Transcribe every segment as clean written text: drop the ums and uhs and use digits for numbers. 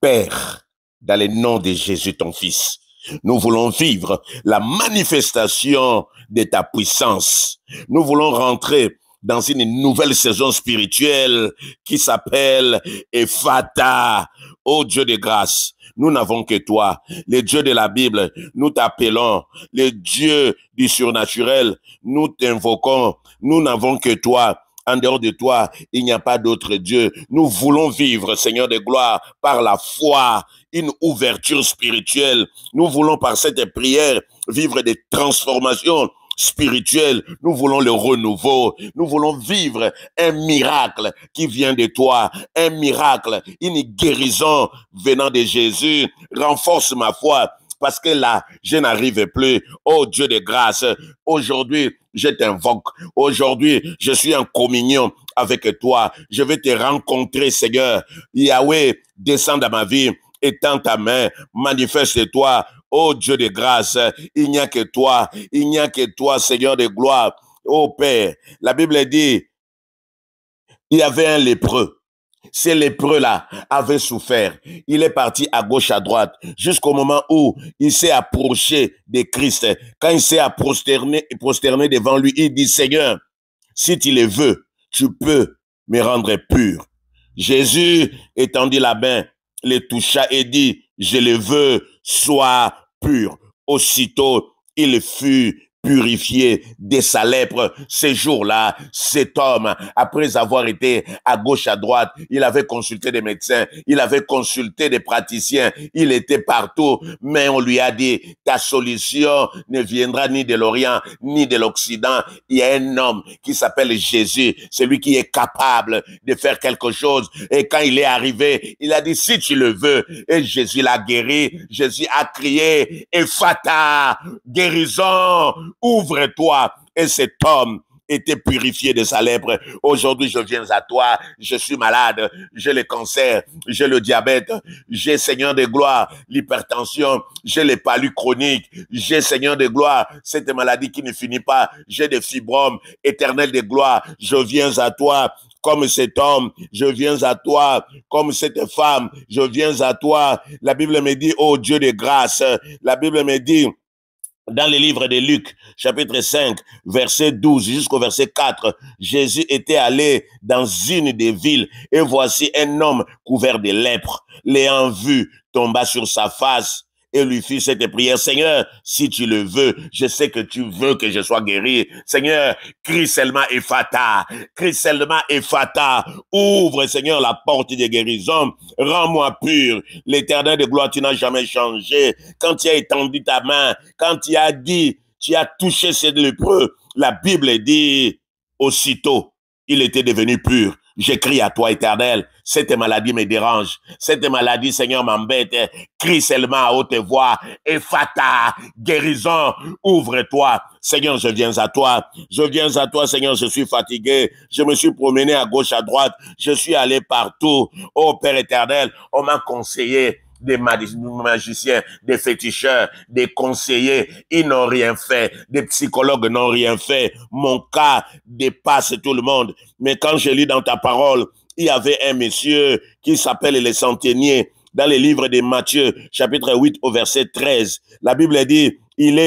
Père, dans le nom de Jésus, ton Fils, nous voulons vivre la manifestation de ta puissance. Nous voulons rentrer dans une nouvelle saison spirituelle qui s'appelle Ephata. Ô Dieu de grâce, nous n'avons que toi, le Dieu de la Bible. Nous t'appelons le Dieu du surnaturel. Nous t'invoquons. Nous n'avons que toi. En dehors de toi, il n'y a pas d'autre Dieu. Nous voulons vivre, Seigneur de gloire, par la foi, une ouverture spirituelle. Nous voulons par cette prière vivre des transformations spirituelles. Nous voulons le renouveau. Nous voulons vivre un miracle qui vient de toi. Un miracle, une guérison venant de Jésus. Renforce ma foi. Parce que là, je n'arrive plus. Oh Dieu de grâce, aujourd'hui, je t'invoque. Aujourd'hui, je suis en communion avec toi. Je vais te rencontrer, Seigneur. Yahweh, descends dans ma vie, étends ta main, manifeste-toi. Oh Dieu de grâce, il n'y a que toi. Il n'y a que toi, Seigneur de gloire. Oh Père, la Bible dit, il y avait un lépreux. Ce lépreux-là avait souffert. Il est parti à gauche, à droite, jusqu'au moment où il s'est approché de Christ. Quand il s'est prosterné devant lui, il dit, Seigneur, si tu le veux, tu peux me rendre pur. Jésus étendit la main, le toucha et dit, je le veux, sois pur. Aussitôt, il fut purifié de sa lèpre. Ces jours-là, cet homme, après avoir été à gauche, à droite, il avait consulté des médecins, il avait consulté des praticiens, il était partout, mais on lui a dit, ta solution ne viendra ni de l'Orient, ni de l'Occident. Il y a un homme qui s'appelle Jésus, celui qui est capable de faire quelque chose. Et quand il est arrivé, il a dit, si tu le veux, et Jésus l'a guéri. Jésus a crié, Ephata, guérison, ouvre-toi. Et cet homme était purifié de sa lèpre. Aujourd'hui, je viens à toi. Je suis malade. J'ai le cancer. J'ai le diabète. J'ai, Seigneur de gloire, l'hypertension. J'ai les palus chroniques. J'ai, Seigneur de gloire, cette maladie qui ne finit pas. J'ai des fibromes éternels de gloire. Je viens à toi. Comme cet homme, je viens à toi. Comme cette femme, je viens à toi. La Bible me dit, oh Dieu de grâce. La Bible me dit, dans le livre de Luc, chapitre 5, verset 12 jusqu'au verset 4, Jésus était allé dans une des villes et voici un homme couvert de lèpre. L'ayant vu, tomba sur sa face et lui fit cette prière. Seigneur, si tu le veux, je sais que tu veux que je sois guéri. Seigneur, crie seulement Ephata, crie seulement Ephata. Ouvre, Seigneur, la porte de guérison. Rends-moi pur. L'Éternel de gloire, tu n'as jamais changé. Quand tu as étendu ta main, quand tu as dit, tu as touché ce lépreux, la Bible dit, aussitôt, il était devenu pur. J'écris à toi, Éternel, cette maladie me dérange. Cette maladie, Seigneur, m'embête. Crie seulement à haute voix. Ephata, guérison, ouvre-toi. Seigneur, je viens à toi. Je viens à toi, Seigneur, je suis fatigué. Je me suis promené à gauche, à droite. Je suis allé partout. Oh Père éternel, on m'a conseillé des magiciens, des féticheurs, des conseillers, ils n'ont rien fait. Des psychologues n'ont rien fait. Mon cas dépasse tout le monde. Mais quand je lis dans ta parole, il y avait un monsieur qui s'appelle le centenier. Dans le livre de Matthieu, chapitre 8 au verset 13, la Bible dit, il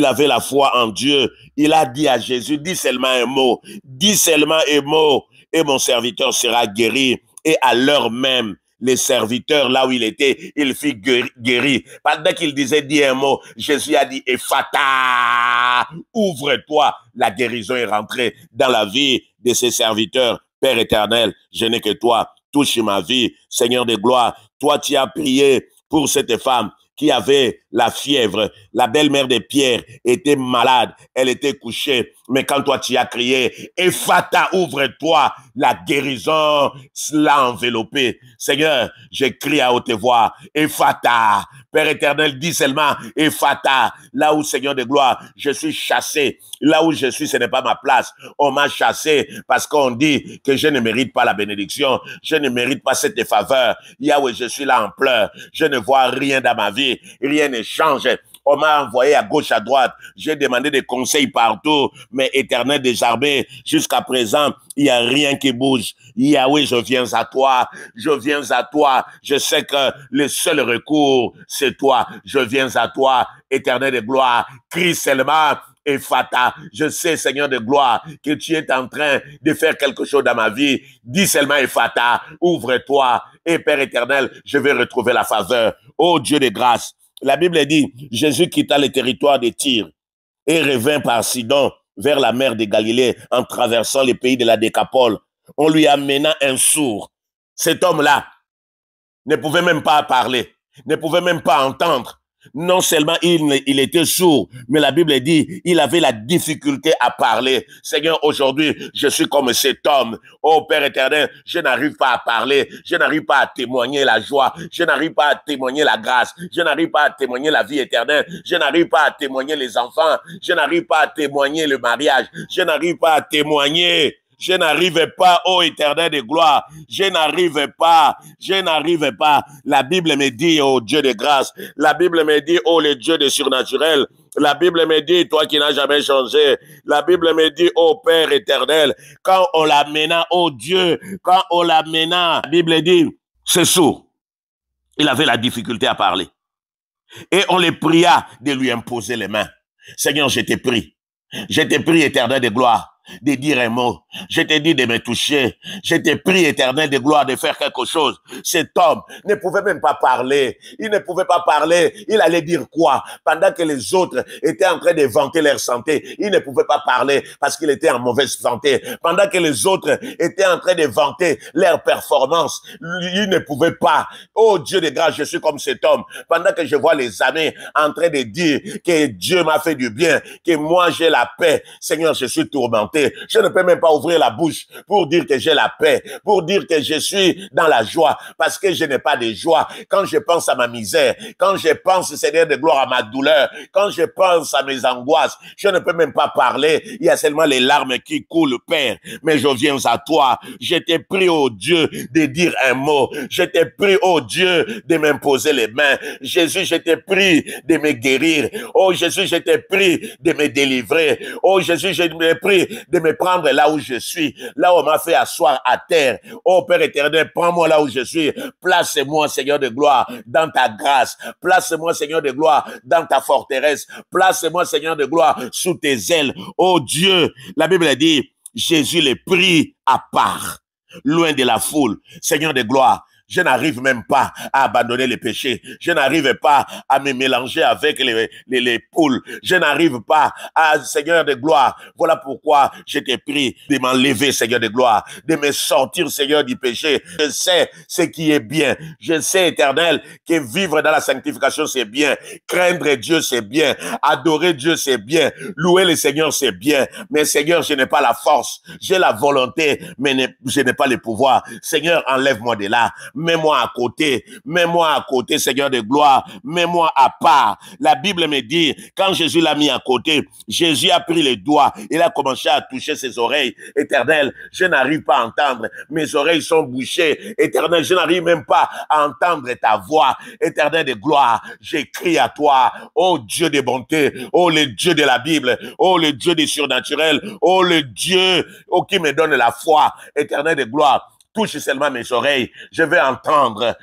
avait la foi en Dieu. Il a dit à Jésus, dis seulement un mot, dis seulement un mot, et mon serviteur sera guéri. Et à l'heure même, les serviteurs, là où il était, il fut guéri. Pendant qu'il disait, dis un mot, Jésus a dit, Ephata, ouvre-toi. La guérison est rentrée dans la vie de ses serviteurs. Père éternel, je n'ai que toi. Touche ma vie, Seigneur de gloire. Toi, tu as prié pour cette femme qui avait la fièvre. La belle-mère de Pierre était malade. Elle était couchée. Mais quand toi, tu as crié, Ephata, ouvre-toi, la guérison l'a enveloppée. Seigneur, j'écris à haute voix, Ephata. Père éternel, dis seulement, Ephata. Là où, Seigneur de gloire, je suis chassé. Là où je suis, ce n'est pas ma place. On m'a chassé parce qu'on dit que je ne mérite pas la bénédiction. Je ne mérite pas cette faveur. Yahweh, je suis là en pleurs. Je ne vois rien dans ma vie. Rien ne change. On m'a envoyé à gauche, à droite. J'ai demandé des conseils partout. Mais Éternel des armées, jusqu'à présent, il n'y a rien qui bouge. Yahweh, je viens à toi. Je viens à toi. Je sais que le seul recours, c'est toi. Je viens à toi, Éternel de gloire. Crie seulement. Ephata, je sais, Seigneur de gloire, que tu es en train de faire quelque chose dans ma vie. Dis seulement Ephata, ouvre-toi. Et Père éternel, je vais retrouver la faveur. Oh Dieu de grâce. La Bible dit, Jésus quitta le territoire de Tyr et revint par Sidon vers la mer de Galilée en traversant les pays de la Décapole. On lui amena un sourd. Cet homme-là ne pouvait même pas parler, ne pouvait même pas entendre. Non seulement il était sourd, mais la Bible dit, il avait la difficulté à parler. Seigneur, aujourd'hui, je suis comme cet homme. Oh Père éternel, je n'arrive pas à parler, je n'arrive pas à témoigner la joie, je n'arrive pas à témoigner la grâce, je n'arrive pas à témoigner la vie éternelle, je n'arrive pas à témoigner les enfants, je n'arrive pas à témoigner le mariage, je n'arrive pas à témoigner. Je n'arrive pas, ô éternel de gloire. Je n'arrive pas. La Bible me dit, ô Dieu de grâce. La Bible me dit, ô le Dieu de surnaturel. La Bible me dit, toi qui n'as jamais changé. La Bible me dit, ô Père éternel, quand on l'amena, ô Dieu, quand on l'amena, la Bible dit, c'est sourd. Il avait la difficulté à parler. Et on le pria de lui imposer les mains. Seigneur, je t'ai pris. Je t'ai pris, éternel de gloire, de dire un mot. Je t'ai dit de me toucher. Je t'ai pris, éternel de gloire, de faire quelque chose. Cet homme ne pouvait même pas parler. Il ne pouvait pas parler. Il allait dire quoi? Pendant que les autres étaient en train de vanter leur santé, il ne pouvait pas parler parce qu'il était en mauvaise santé. Pendant que les autres étaient en train de vanter leur performance, il ne pouvait pas. Oh Dieu de grâce, je suis comme cet homme. Pendant que je vois les amis en train de dire que Dieu m'a fait du bien, que moi j'ai la paix. Seigneur, je suis tourmenté. Je ne peux même pas ouvrir la bouche pour dire que j'ai la paix, pour dire que je suis dans la joie, parce que je n'ai pas de joie. Quand je pense à ma misère, quand je pense, Seigneur de gloire, à ma douleur, quand je pense à mes angoisses, je ne peux même pas parler. Il y a seulement les larmes qui coulent, Père. Mais je viens à toi. Je t'ai pris, oh Dieu, de dire un mot. Je t'ai pris, oh Dieu, de m'imposer les mains. Jésus, je t'ai pris de me guérir. Oh Jésus, je t'ai pris de me délivrer. Oh Jésus, je t'ai pris de me prendre là où je suis, là où on m'a fait asseoir à terre. Oh Père éternel, prends-moi là où je suis. Place-moi, Seigneur de gloire, dans ta grâce. Place-moi, Seigneur de gloire, dans ta forteresse. Place-moi, Seigneur de gloire, sous tes ailes. Oh Dieu, la Bible dit, Jésus les prit à part, loin de la foule. Seigneur de gloire, je n'arrive même pas à abandonner les péchés. Je n'arrive pas à me mélanger avec les poules. Je n'arrive pas à, Seigneur de gloire. Voilà pourquoi je t'ai pris de m'enlever, Seigneur de gloire, de me sortir, Seigneur, du péché. Je sais ce qui est bien. Je sais, éternel, que vivre dans la sanctification, c'est bien. Craindre Dieu, c'est bien. Adorer Dieu, c'est bien. Louer le Seigneur, c'est bien. Mais Seigneur, je n'ai pas la force. J'ai la volonté, mais je n'ai pas le pouvoir. Seigneur, enlève-moi de là. Mets-moi à côté, Seigneur de gloire, mets-moi à part. La Bible me dit, quand Jésus l'a mis à côté, Jésus a pris les doigts, il a commencé à toucher ses oreilles. Éternel, je n'arrive pas à entendre, mes oreilles sont bouchées. Éternel, je n'arrive même pas à entendre ta voix. Éternel de gloire, j'écris à toi, oh Dieu de bonté, oh le Dieu de la Bible, oh le Dieu des surnaturels, oh le Dieu, oh qui me donne la foi. Éternel de gloire, touche seulement mes oreilles. Je vais entendre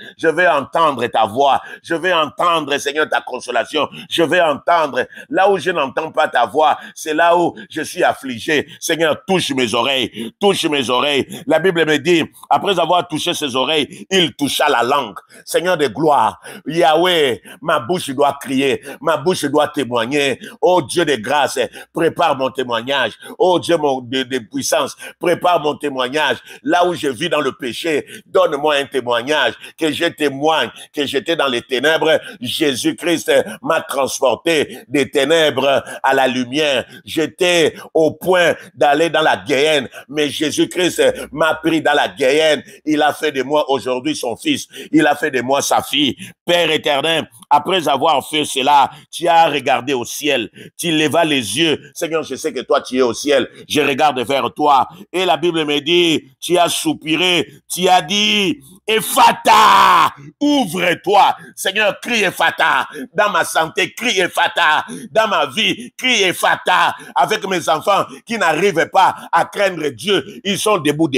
ta voix. Je vais entendre, Seigneur, ta consolation. Je vais entendre. Là où je n'entends pas ta voix, c'est là où je suis affligé. Seigneur, touche mes oreilles. Touche mes oreilles. La Bible me dit, après avoir touché ses oreilles, il toucha la langue. Seigneur de gloire, Yahweh, ma bouche doit crier. Ma bouche doit témoigner. Oh Dieu de grâce, prépare mon témoignage. Oh Dieu de puissance, prépare mon témoignage. Là où je vis dans le péché, donne-moi un témoignage, que je témoigne, que j'étais dans les ténèbres, Jésus-Christ m'a transporté des ténèbres à la lumière, j'étais au point d'aller dans la guéhenne, mais Jésus-Christ m'a pris dans la guéhenne, il a fait de moi aujourd'hui son fils, il a fait de moi sa fille. Père éternel, après avoir fait cela, tu as regardé au ciel, tu levas les yeux, Seigneur, je sais que toi tu es au ciel, je regarde vers toi, et la Bible me dit, tu as soupiré prié, tu as dit, Ephata, ouvre-toi. Seigneur, crie Ephata. Dans ma santé, crie Ephata. Dans ma vie, crie Ephata. Avec mes enfants qui n'arrivent pas à craindre Dieu, ils sont debout,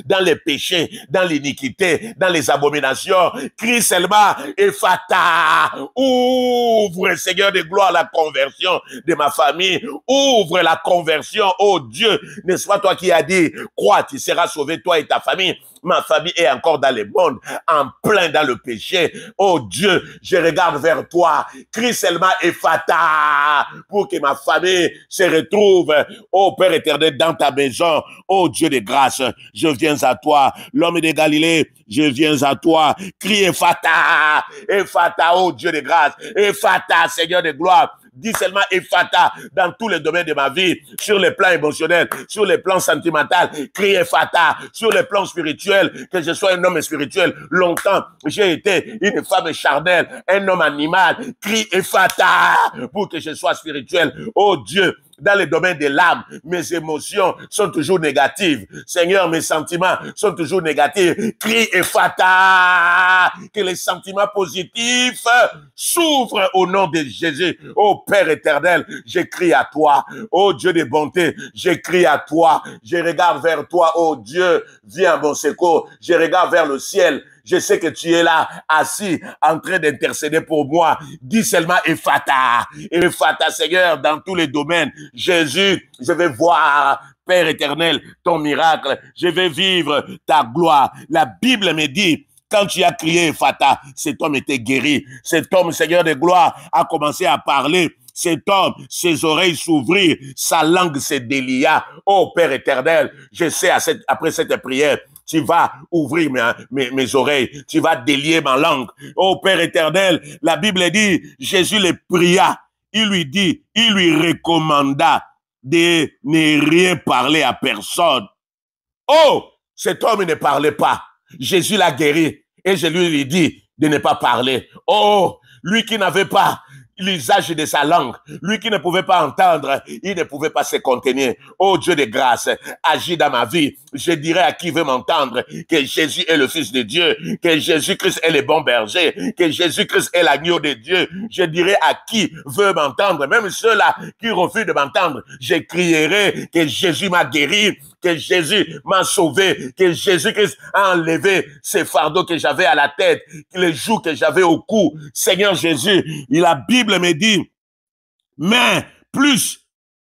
dans les péchés, dans l'iniquité, dans les abominations. Crie seulement Ephata. Ouvre, Seigneur de gloire, la conversion de ma famille. Ouvre la conversion, oh Dieu. N'est-ce pas toi qui as dit, crois, tu seras sauvé, toi et ta famille. Ma famille est encore dans le monde, en plein dans le péché. Oh Dieu, je regarde vers toi. Crie seulement Ephata pour que ma famille se retrouve, oh Père éternel, dans ta maison. Oh Dieu de grâce, je viens à toi. L'homme de Galilée, je viens à toi. Crie Ephata, Ephata, oh Dieu de grâce. Ephata, Seigneur de gloire. Dis seulement Ephata dans tous les domaines de ma vie, sur les plans émotionnels, sur les plans sentimentaux. Crie Ephata sur les plans spirituels, que je sois un homme spirituel. Longtemps, j'ai été une femme charnelle, un homme animal. Crie Ephata pour que je sois spirituel. Oh Dieu, dans le domaine de l'âme, mes émotions sont toujours négatives. Seigneur, mes sentiments sont toujours négatifs. Crie Ephata, que les sentiments positifs s'ouvrent au nom de Jésus. Oh Père éternel, je crie à toi. Oh Dieu de bonté, je crie à toi. Je regarde vers toi, oh Dieu, viens à mon secours. Je regarde vers le ciel. Je sais que tu es là, assis, en train d'intercéder pour moi. Dis seulement Ephata. Ephata, Seigneur, dans tous les domaines. Jésus, je vais voir, Père éternel, ton miracle. Je vais vivre ta gloire. La Bible me dit, quand tu as crié Ephata, cet homme était guéri. Cet homme, Seigneur de gloire, a commencé à parler. Cet homme, ses oreilles s'ouvrirent, sa langue se délia. Oh Père éternel, je sais après cette prière, tu vas ouvrir mes oreilles, tu vas délier ma langue. Oh Père éternel, la Bible dit, Jésus le pria, il lui recommanda de ne rien parler à personne. Oh, cet homme ne parlait pas. Jésus l'a guéri et je lui dis de ne pas parler. Oh, lui qui n'avait pas l'usage de sa langue, lui qui ne pouvait pas entendre, il ne pouvait pas se contenir. Oh Dieu de grâce, agis dans ma vie. Je dirai à qui veut m'entendre que Jésus est le Fils de Dieu, que Jésus-Christ est le bon berger, que Jésus-Christ est l'agneau de Dieu. Je dirai à qui veut m'entendre, même ceux-là qui refusent de m'entendre. Je crierai que Jésus m'a guéri, que Jésus m'a sauvé, que Jésus-Christ a enlevé ces fardeaux que j'avais à la tête, les joues que j'avais au cou. Seigneur Jésus, la Bible me dit, mais plus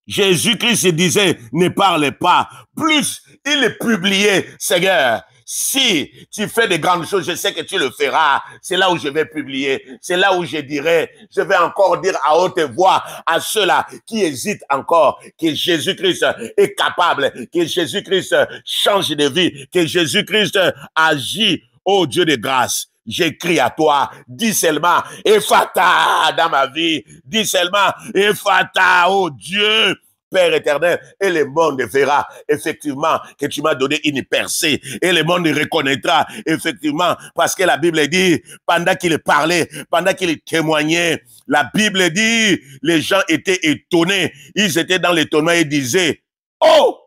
Jésus-Christ disait, ne parlez pas, plus il publiait, Seigneur, si tu fais de grandes choses, je sais que tu le feras. C'est là où je vais publier. C'est là où je dirai, je vais encore dire à haute voix à ceux-là qui hésitent encore que Jésus-Christ est capable, que Jésus-Christ change de vie, que Jésus-Christ agit. Oh Dieu de grâce, j'écris à toi, dis seulement Ephata dans ma vie, dis seulement Ephata, oh Dieu. Père éternel, et le monde verra effectivement que tu m'as donné une percée, et le monde reconnaîtra effectivement, parce que la Bible dit, pendant qu'il parlait, pendant qu'il témoignait, la Bible dit, les gens étaient étonnés, ils étaient dans l'étonnement et disaient, oh,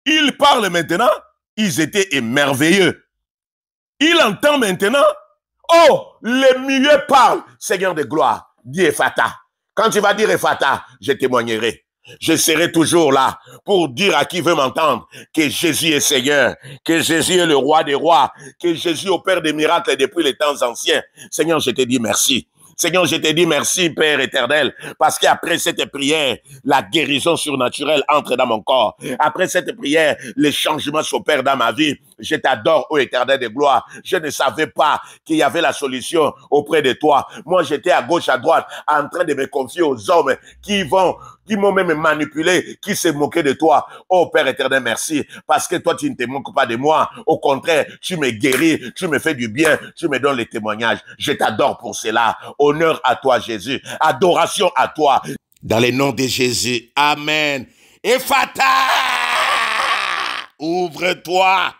il parle maintenant, ils étaient émerveilleux. Il entend maintenant, oh, les milieux parlent, Seigneur de gloire, dis Ephata. Quand tu vas dire Ephata, je témoignerai. Je serai toujours là pour dire à qui veut m'entendre que Jésus est Seigneur, que Jésus est le roi des rois, que Jésus opère des miracles depuis les temps anciens. Seigneur, je te dis merci. Seigneur, je te dis merci, Père éternel, parce qu'après cette prière, la guérison surnaturelle entre dans mon corps. Après cette prière, les changements s'opèrent dans ma vie. Je t'adore, ô éternel de gloire. Je ne savais pas qu'il y avait la solution auprès de toi. Moi, j'étais à gauche, à droite, en train de me confier aux hommes qui m'ont même manipulé, qui se moquaient de toi. Oh Père éternel, merci, parce que toi, tu ne te moques pas de moi. Au contraire, tu me guéris, tu me fais du bien, tu me donnes les témoignages. Je t'adore pour cela. Honneur à toi, Jésus. Adoration à toi. Dans le nom de Jésus. Amen. Ephata! Ouvre-toi.